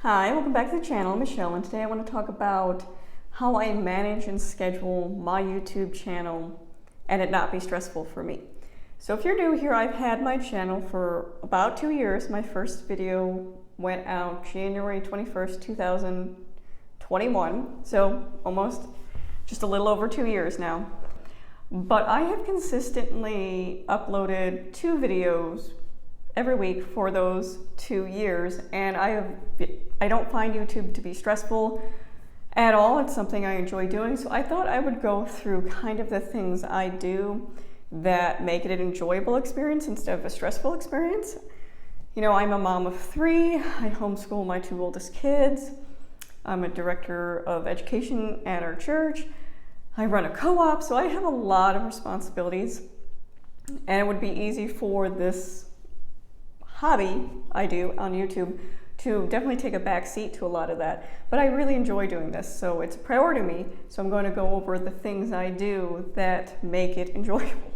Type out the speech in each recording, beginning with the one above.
Hi, welcome back to the channel. I'm Michelle, and today I want to talk about how I manage and schedule my YouTube channel and it not be stressful for me. So if you're new here, I've had my channel for about 2 years. My first video went out January 21st, 2021, so almost just a little over 2 years now. But I have consistently uploaded 2 videos every week for those 2 years, and I don't find YouTube to be stressful at all. It's something I enjoy doing, so I thought I would go through kind of the things I do that make it an enjoyable experience instead of a stressful experience. You know, I'm a mom of 3. I homeschool my 2 oldest kids. I'm a director of education at our church. I run a co-op, so I have a lot of responsibilities, and it would be easy for this hobby I do on YouTube to definitely take a back seat to a lot of that. But I really enjoy doing this, so it's a priority to me. So I'm going to go over the things I do that make it enjoyable.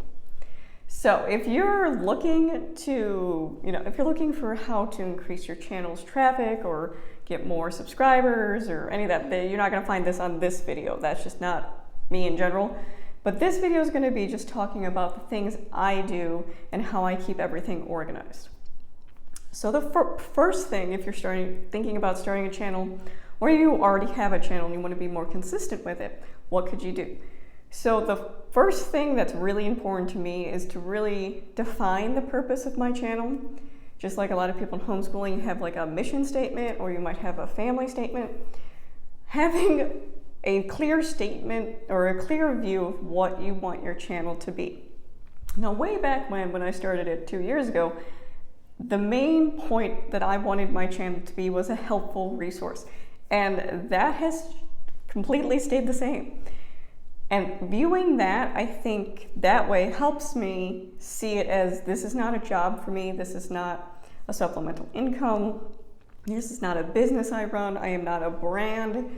So if you're looking to, if you're looking for how to increase your channel's traffic or get more subscribers or any of that, you're not going to find this on this video. That's just not me in general. But this video is going to be just talking about the things I do and how I keep everything organized. So the first thing, if you're thinking about starting a channel, or you already have a channel and you want to be more consistent with it, what could you do? So the first thing that's really important to me is to really define the purpose of my channel. Just like a lot of people in homeschooling, you have like a mission statement, or you might have a family statement. Having a clear statement or a clear view of what you want your channel to be. Now, way back when I started it 2 years ago, the main point that I wanted my channel to be was a helpful resource, and that has completely stayed the same. And viewing that, I think that way helps me see it as, this is not a job for me, this is not a supplemental income, this is not a business I run, I am not a brand,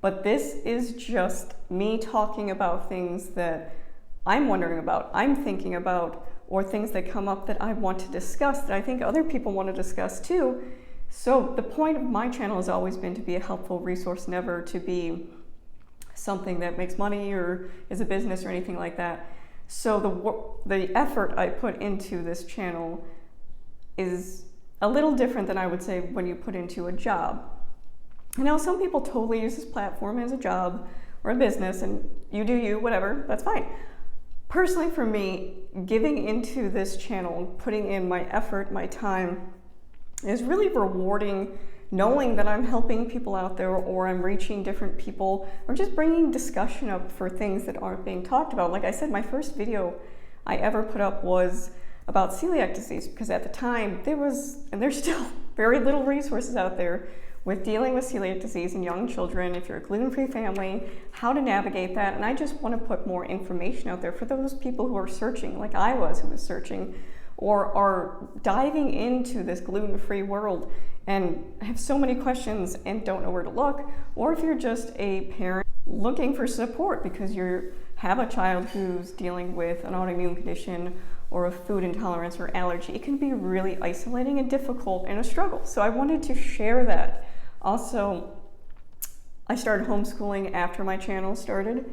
but this is just me talking about things that I'm wondering about, I'm thinking about, or things that come up that I want to discuss that I think other people want to discuss too. So the point of my channel has always been to be a helpful resource, never to be something that makes money or is a business or anything like that. So the effort I put into this channel is a little different than I would say when you put into a job. You know, some people totally use this platform as a job or a business, and you do you, whatever, that's fine. Personally, for me, giving into this channel, putting in my effort, my time, is really rewarding, knowing that I'm helping people out there, or I'm reaching different people, or just bringing discussion up for things that aren't being talked about. Like I said, my first video I ever put up was about celiac disease, because at the time there was, and there's still very little resources out there with dealing with celiac disease in young children, if you're a gluten-free family, how to navigate that. And I just want to put more information out there for those people who are searching, like I was, who was searching, or are diving into this gluten-free world and have so many questions and don't know where to look, or if you're just a parent looking for support because you have a child who's dealing with an autoimmune condition or a food intolerance or allergy. It can be really isolating and difficult and a struggle. So I wanted to share that. Also, I started homeschooling after my channel started.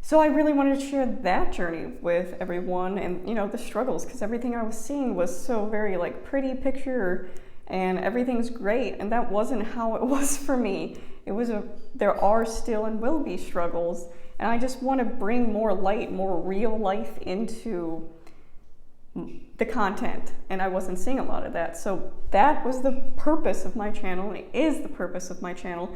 So I really wanted to share that journey with everyone and, the struggles, because everything I was seeing was so very like pretty picture and everything's great. And that wasn't how it was for me. There are still and will be struggles. And I just want to bring more light, more real life into the content, and I wasn't seeing a lot of that. So that was the purpose of my channel, and it is the purpose of my channel.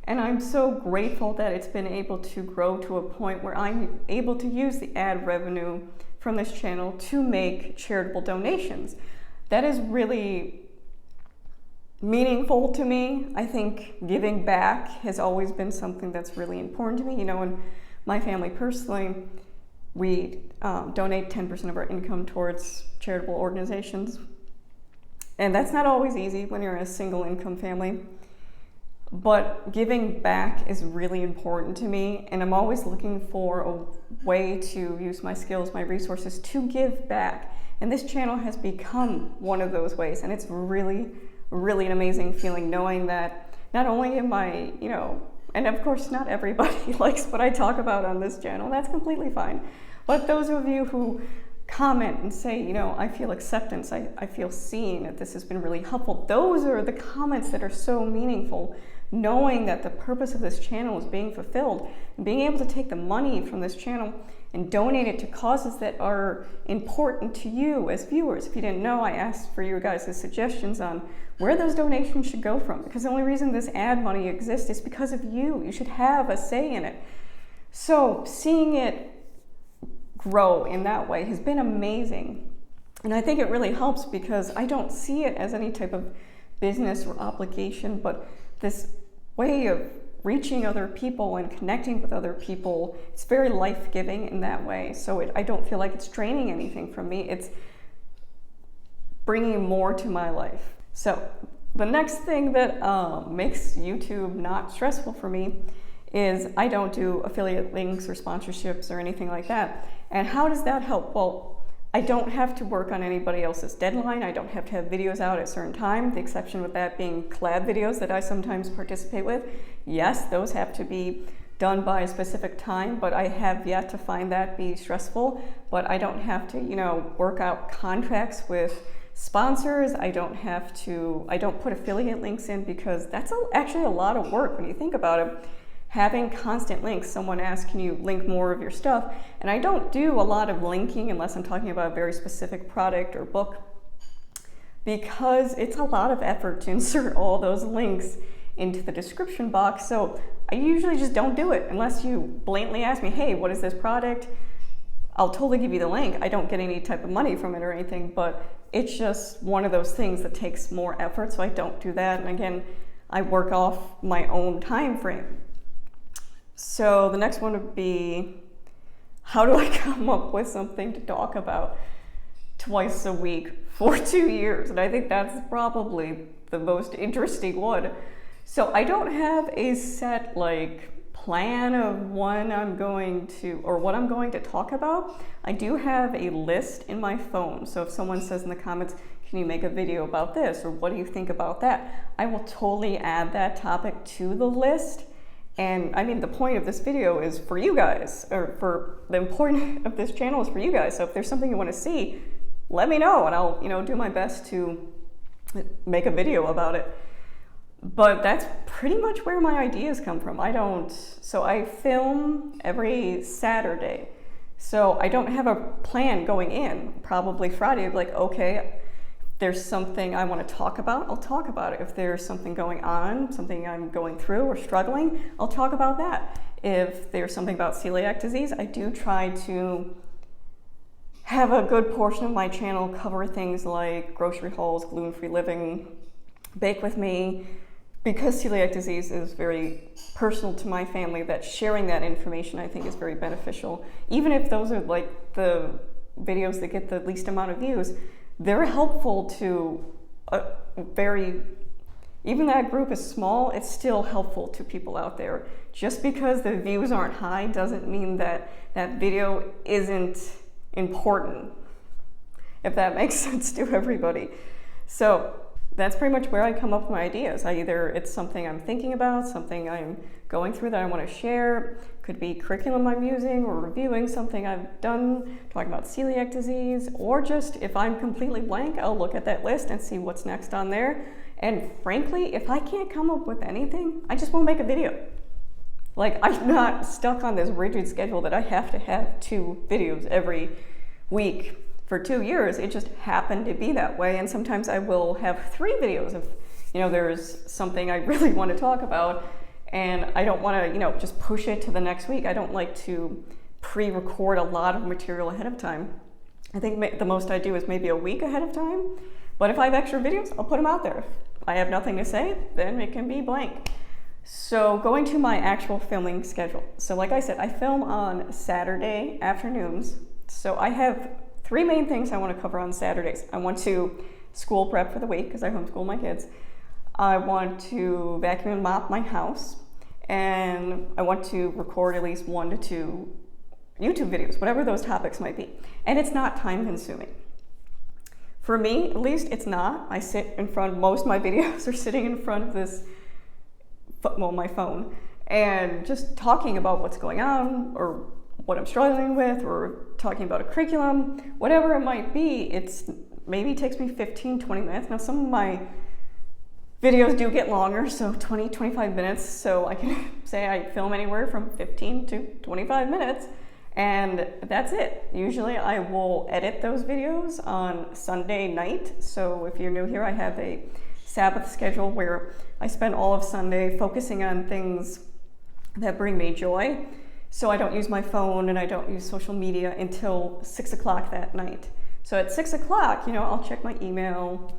And I'm so grateful that it's been able to grow to a point where I'm able to use the ad revenue from this channel to make charitable donations. That is really meaningful to me. I think giving back has always been something that's really important to me. In my family personally, we donate 10% of our income towards charitable organizations. And that's not always easy when you're in a single income family. But giving back is really important to me. And I'm always looking for a way to use my skills, my resources to give back. And this channel has become one of those ways. And it's really, really an amazing feeling knowing that not only am I, and of course not everybody likes what I talk about on this channel, that's completely fine. But those of you who comment and say, I feel acceptance, I feel seen, that this has been really helpful, those are the comments that are so meaningful, knowing that the purpose of this channel is being fulfilled, and being able to take the money from this channel and donate it to causes that are important to you as viewers. If you didn't know, I asked for your guys' suggestions on where those donations should go from, because the only reason this ad money exists is because of you. You should have a say in it. So seeing it grow in that way has been amazing. And I think it really helps because I don't see it as any type of business or obligation, but this way of reaching other people and connecting with other people. It's very life-giving in that way. So I don't feel like it's draining anything from me. It's bringing more to my life. So the next thing that makes YouTube not stressful for me is I don't do affiliate links or sponsorships or anything like that. And how does that help? Well, I don't have to work on anybody else's deadline. I don't have to have videos out at a certain time, the exception with that being collab videos that I sometimes participate with. Yes, those have to be done by a specific time, but I have yet to find that be stressful. But I don't have to, work out contracts with sponsors. I don't put affiliate links in because that's actually a lot of work when you think about it. Having constant links, someone asks, can you link more of your stuff? And I don't do a lot of linking unless I'm talking about a very specific product or book, because it's a lot of effort to insert all those links into the description box. So I usually just don't do it unless you blatantly ask me, hey, what is this product? I'll totally give you the link. I don't get any type of money from it or anything, but it's just one of those things that takes more effort, so I don't do that. And again, I work off my own time frame. So the next one would be, how do I come up with something to talk about twice a week for 2 years? And I think that's probably the most interesting one. So I don't have a set plan of when I'm going to, or what I'm going to talk about. I do have a list in my phone. So if someone says in the comments, can you make a video about this? Or what do you think about that? I will totally add that topic to the list. And I mean, the point of this video is for you guys, or for the important of this channel is for you guys. So if there's something you want to see, let me know and I'll, do my best to make a video about it. But that's pretty much where my ideas come from. So I film every Saturday. So I don't have a plan going in. Probably Friday, okay, there's something I want to talk about, I'll talk about it. If there's something going on, something I'm going through or struggling, I'll talk about that. If there's something about celiac disease, I do try to have a good portion of my channel cover things like grocery hauls, gluten-free living, bake with me. Because celiac disease is very personal to my family, that sharing that information I think is very beneficial. Even if those are the videos that get the least amount of views, they're helpful to even that group is small, it's still helpful to people out there. Just because the views aren't high doesn't mean that that video isn't important, if that makes sense to everybody. So that's pretty much where I come up with my ideas. Either it's something I'm thinking about, something I'm going through that I want to share, could be curriculum I'm using or reviewing something I've done, talking about celiac disease, or just if I'm completely blank, I'll look at that list and see what's next on there. And frankly, if I can't come up with anything, I just won't make a video. I'm not stuck on this rigid schedule that I have to have 2 videos every week. For 2 years, it just happened to be that way, and sometimes I will have 3 videos if there's something I really want to talk about, and I don't want to just push it to the next week. I don't like to pre-record a lot of material ahead of time. I think the most I do is maybe a week ahead of time, but if I have extra videos, I'll put them out there. If I have nothing to say, then it can be blank. So going to my actual filming schedule. So like I said, I film on Saturday afternoons, so I have 3 main things I want to cover on Saturdays. I want to school prep for the week because I homeschool my kids. I want to vacuum and mop my house. And I want to record at least 1 to 2 YouTube videos, whatever those topics might be. And it's not time consuming. For me, at least, it's not. I sit in front, most of my videos are sitting in front of this my phone, and just talking about what's going on or what I'm struggling with, or talking about a curriculum, whatever it might be. It's maybe takes me 15-20 minutes. Now some of my videos do get longer, so 20-25 minutes, so I can say I film anywhere from 15 to 25 minutes, and that's it. Usually I will edit those videos on Sunday night. So if you're new here, I have a Sabbath schedule where I spend all of Sunday focusing on things that bring me joy. So I don't use my phone and I don't use social media until 6 o'clock that night. So at 6 o'clock, I'll check my email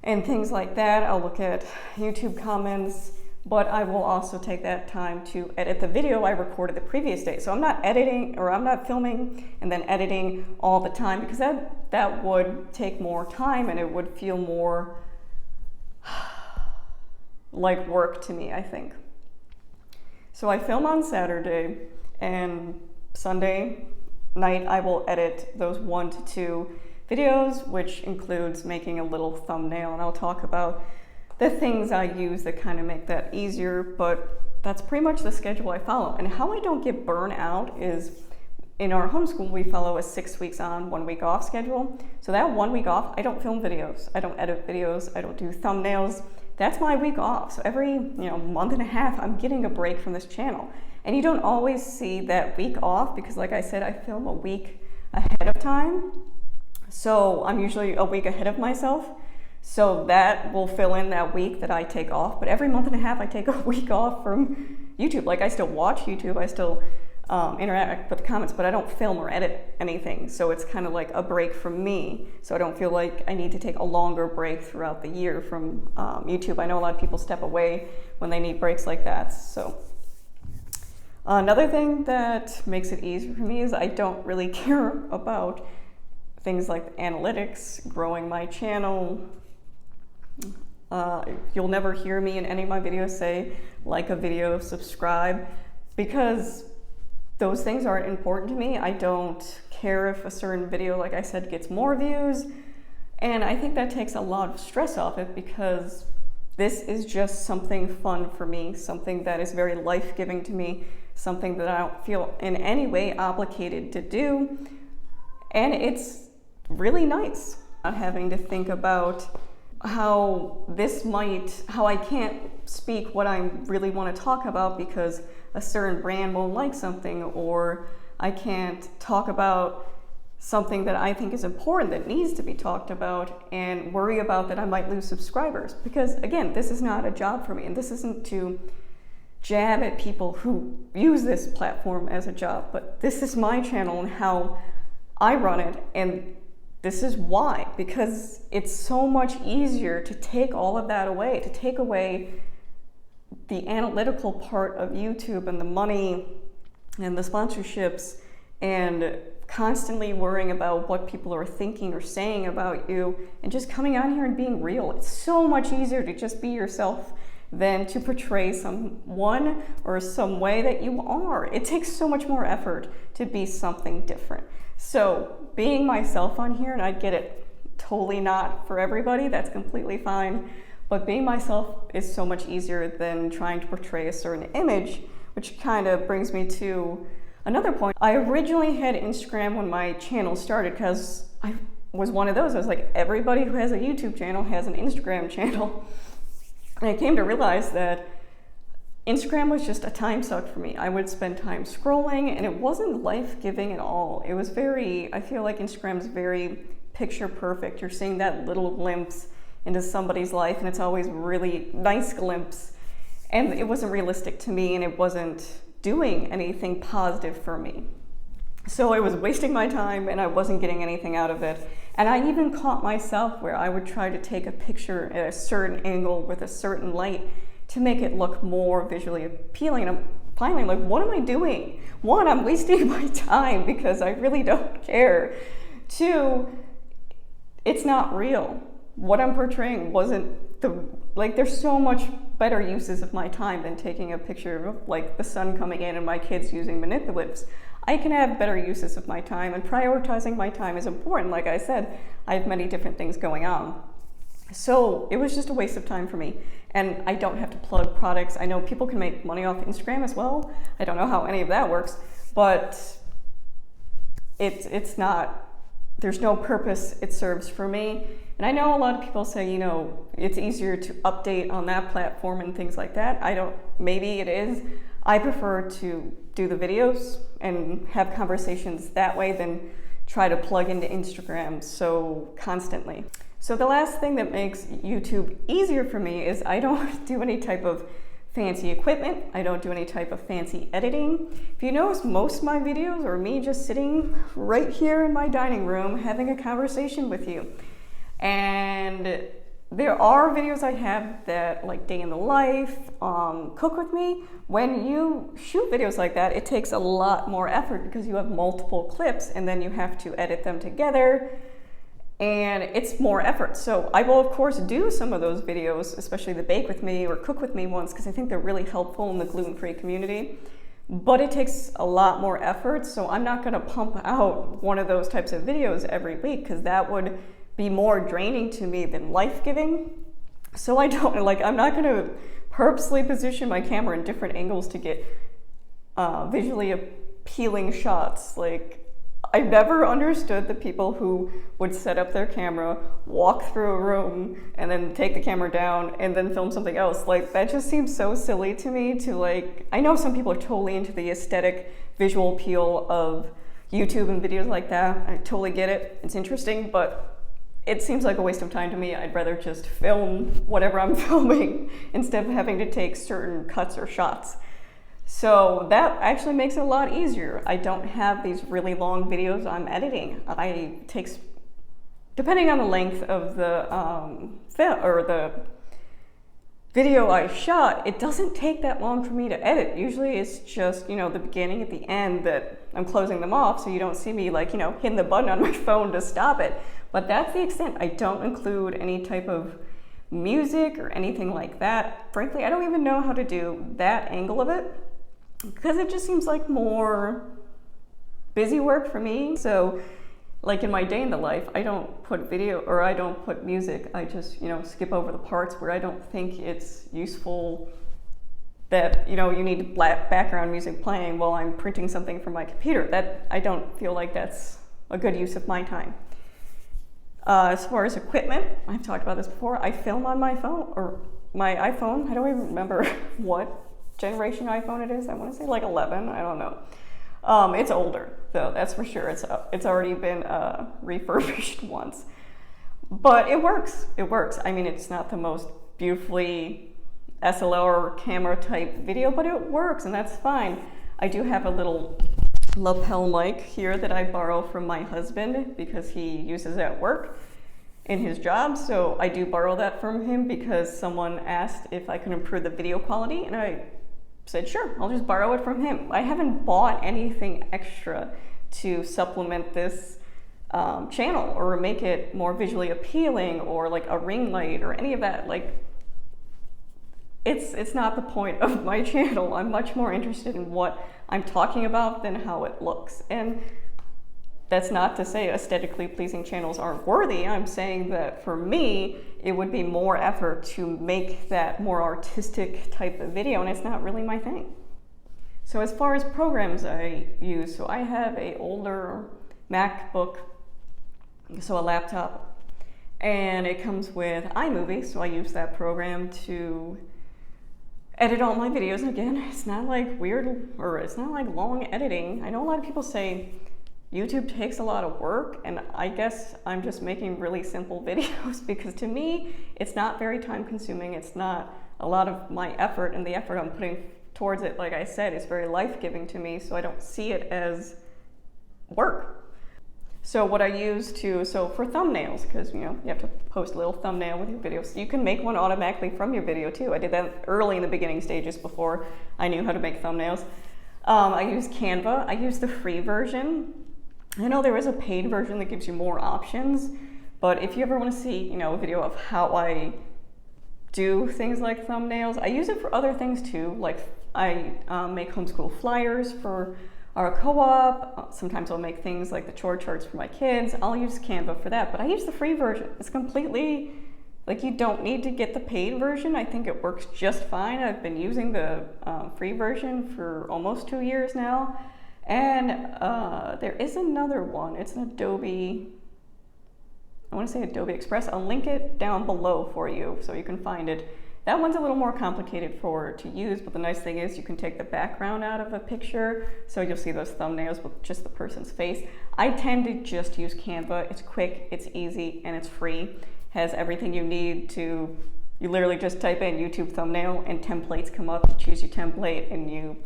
and things like that. I'll look at YouTube comments, but I will also take that time to edit the video I recorded the previous day. So I'm not editing, or I'm not filming and then editing all the time, because that would take more time and it would feel more like work to me, I think. So I film on Saturday, and Sunday night I will edit those 1 to 2 videos, which includes making a little thumbnail, and I'll talk about the things I use that kind of make that easier. But that's pretty much the schedule I follow. And how I don't get burnt out is, in our homeschool we follow a 6 weeks on, 1 week off schedule. So that 1 week off, I don't film videos, I don't edit videos, I don't do thumbnails. That's my week off. So every month and a half I'm getting a break from this channel. And you don't always see that week off, because like I said, I film a week ahead of time. So I'm usually a week ahead of myself. So that will fill in that week that I take off. But every month and a half I take a week off from YouTube. Like, I still watch YouTube, I still interact with the comments, but I don't film or edit anything. So it's kind of like a break from me. So I don't feel like I need to take a longer break throughout the year from YouTube. I know a lot of people step away when they need breaks like that. So another thing that makes it easier for me is I don't really care about things like analytics, growing my channel. You'll never hear me in any of my videos say like a video, subscribe, because those things aren't important to me. I don't care if a certain video, like I said, gets more views. And I think that takes a lot of stress off it, because this is just something fun for me, something that is very life-giving to me, something that I don't feel in any way obligated to do. And it's really nice not having to think about how I can't speak what I really want to talk about because a certain brand won't like something, or I can't talk about something that I think is important that needs to be talked about and worry about that I might lose subscribers. Because again, this is not a job for me, and this isn't to jab at people who use this platform as a job, but this is my channel and how I run it, and this is why, because it's so much easier to take all of that away, to take away the analytical part of YouTube and the money and the sponsorships and constantly worrying about what people are thinking or saying about you, and just coming on here and being real. It's so much easier to just be yourself than to portray someone or some way that you are. It takes so much more effort to be something different. So being myself on here, and I get it, totally not for everybody, that's completely fine, but being myself is so much easier than trying to portray a certain image, which kind of brings me to another point. I originally had Instagram when my channel started, because I was one of those. I was like, everybody who has a YouTube channel has an Instagram channel. And I came to realize that Instagram was just a time suck for me. I would spend time scrolling, and it wasn't life-giving at all. It was I feel like Instagram's very picture perfect. You're seeing that little glimpse into somebody's life, and it's always really nice glimpse. And it wasn't realistic to me, and it wasn't doing anything positive for me. So I was wasting my time, and I wasn't getting anything out of it. And I even caught myself where I would try to take a picture at a certain angle with a certain light to make it look more visually appealing. And I'm finally like, what am I doing? One, I'm wasting my time because I really don't care. Two, it's not real. What I'm portraying wasn't there's so much better uses of my time than taking a picture of like the sun coming in and my kids using manipulatives. I can have better uses of my time, and prioritizing my time is important. Like I said, I have many different things going on. So it was just a waste of time for me. And I don't have to plug products. I know people can make money off Instagram as well. I don't know how any of that works, but it's not, there's no purpose it serves for me. And I know a lot of people say, you know, it's easier to update on that platform and things like that. Maybe it is. I prefer to do the videos and have conversations that way than try to plug into Instagram so constantly. So the last thing that makes YouTube easier for me is I don't do any type of fancy equipment. I don't do any type of fancy editing. If you notice, most of my videos are me just sitting right here in my dining room having a conversation with you. And there are videos I have that, like day in the life, cook with me. When you shoot videos like that, it takes a lot more effort because you have multiple clips and then you have to edit them together. And it's more effort. So I will, of course, do some of those videos, especially the bake with me or cook with me ones, because I think they're really helpful in the gluten-free community. But it takes a lot more effort, so I'm not gonna pump out one of those types of videos every week, because that would be more draining to me than life-giving. So I'm not gonna purposely position my camera in different angles to get visually appealing shots. Like, I've never understood the people who would set up their camera, walk through a room, and then take the camera down and then film something else. Like, that just seems so silly to me to like, I know some people are totally into the aesthetic visual appeal of YouTube and videos like that. I totally get it. It's interesting, but it seems like a waste of time to me. I'd rather just film whatever I'm filming instead of having to take certain cuts or shots. So that actually makes it a lot easier. I don't have these really long videos I'm editing. It takes, depending on the length of the film or the video I shot, it doesn't take that long for me to edit. Usually it's just, you know, the beginning at the end that I'm closing them off so you don't see me like, you know, hitting the button on my phone to stop it. But that's the extent. I don't include any type of music or anything like that. Frankly, I don't even know how to do that angle of it, because it just seems like more busy work for me. So like in my day in the life, I don't put video or I don't put music. I just, you know, skip over the parts where I don't think it's useful that, you know, you need background music playing while I'm printing something from my computer. That, I don't feel like that's a good use of my time. As far as equipment, I've talked about this before. I film on my phone or my iPhone. I don't even remember what generation iPhone it is. I want to say like 11. I don't know. It's older though, that's for sure. It's already been refurbished once, but it works. It works. I mean, it's not the most beautifully SLR camera type video, but it works, and that's fine. I do have a little lapel mic here that I borrow from my husband because he uses it at work in his job. So I do borrow that from him because someone asked if I could improve the video quality, and I said, sure, I'll just borrow it from him. I haven't bought anything extra to supplement this channel or make it more visually appealing or like a ring light or any of that. Like, it's not the point of my channel. I'm much more interested in what I'm talking about than how it looks. And that's not to say aesthetically pleasing channels aren't worthy. I'm saying that for me, it would be more effort to make that more artistic type of video, and it's not really my thing. So as far as programs I use, so I have an older MacBook, so a laptop, and it comes with iMovie, so I use that program to edit all my videos. And again, it's not like weird, or it's not like long editing. I know a lot of people say YouTube takes a lot of work, and I guess I'm just making really simple videos because to me, it's not very time consuming. It's not a lot of my effort, and the effort I'm putting towards it, like I said, is very life-giving to me, so I don't see it as work. So what I use for thumbnails, because you know, you have to post a little thumbnail with your videos. You can make one automatically from your video too. I did that early in the beginning stages before I knew how to make thumbnails. I use Canva. I use the free version. I know there is a paid version that gives you more options, but if you ever want to see, you know, a video of how I do things like thumbnails, I use it for other things too. Like I make homeschool flyers for our co-op. Sometimes I'll make things like the chore charts for my kids. I'll use Canva for that, but I use the free version. It's completely Like, you don't need to get the paid version. I think it works just fine. I've been using the free version for almost 2 years now. And there is another one. It's an Adobe, I want to say Adobe Express. I'll link it down below for you so you can find it. That one's a little more complicated to use, but the nice thing is you can take the background out of a picture, so you'll see those thumbnails with just the person's face. I tend to just use Canva. It's quick, it's easy, and it's free. Has everything you need to, you literally just type in YouTube thumbnail and templates come up. You choose your template and you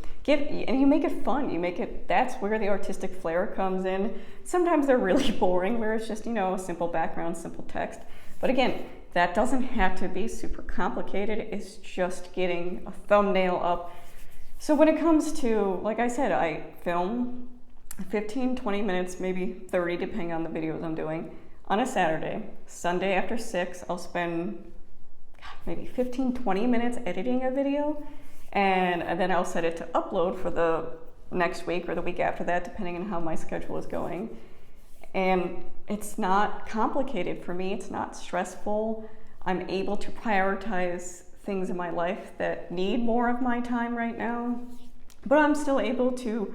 make it fun. You make it, that's where the artistic flair comes in. Sometimes they're really boring, where it's just, a simple background, simple text. But again, that doesn't have to be super complicated. It's just getting a thumbnail up. So when it comes to, like I said, I film 15, 20 minutes, maybe 30, depending on the videos I'm doing, on a Saturday. Sunday after 6, I'll spend maybe 15, 20 minutes editing a video, and then I'll set it to upload for the next week or the week after that, depending on how my schedule is going. And it's not complicated for me. It's not stressful. I'm able to prioritize things in my life that need more of my time right now, but I'm still able to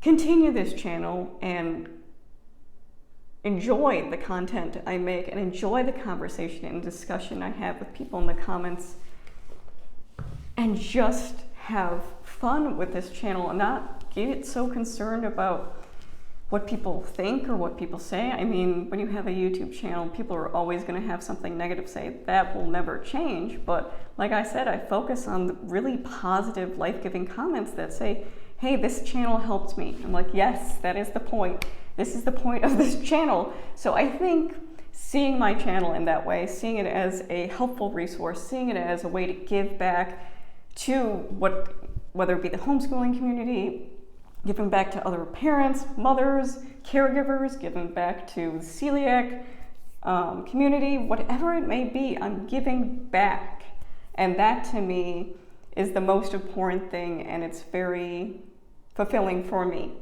continue this channel and enjoy the content I make and enjoy the conversation and discussion I have with people in the comments, and just have fun with this channel and not get so concerned about what people think or what people say. I mean, when you have a YouTube channel, people are always going to have something negative to say. That will never change. But like I said, I focus on the really positive, life-giving comments that say, hey, this channel helped me. I'm like, yes, that is the point. This is the point of this channel. So I think seeing my channel in that way, seeing it as a helpful resource, seeing it as a way to give back to whether it be the homeschooling community, giving back to other parents, mothers, caregivers, giving back to the celiac community, whatever it may be, I'm giving back. And that to me is the most important thing, and it's very fulfilling for me.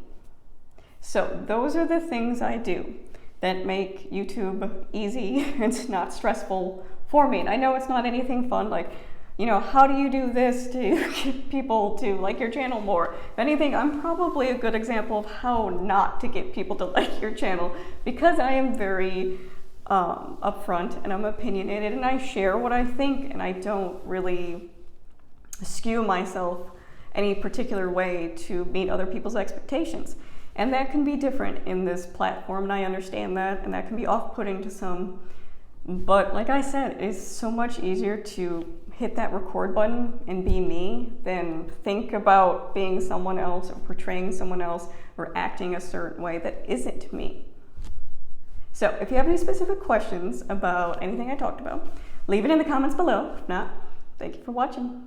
So those are the things I do that make YouTube easy. It's not stressful for me. And I know it's not anything fun, like, how do you do this to get people to like your channel more? If anything, I'm probably a good example of how not to get people to like your channel, because I am very upfront and I'm opinionated and I share what I think, and I don't really skew myself any particular way to meet other people's expectations. And that can be different in this platform, and I understand that, and that can be off-putting to some. But like I said, it's so much easier to hit that record button and be me than think about being someone else or portraying someone else or acting a certain way that isn't me. So if you have any specific questions about anything I talked about, leave it in the comments below. If not, thank you for watching.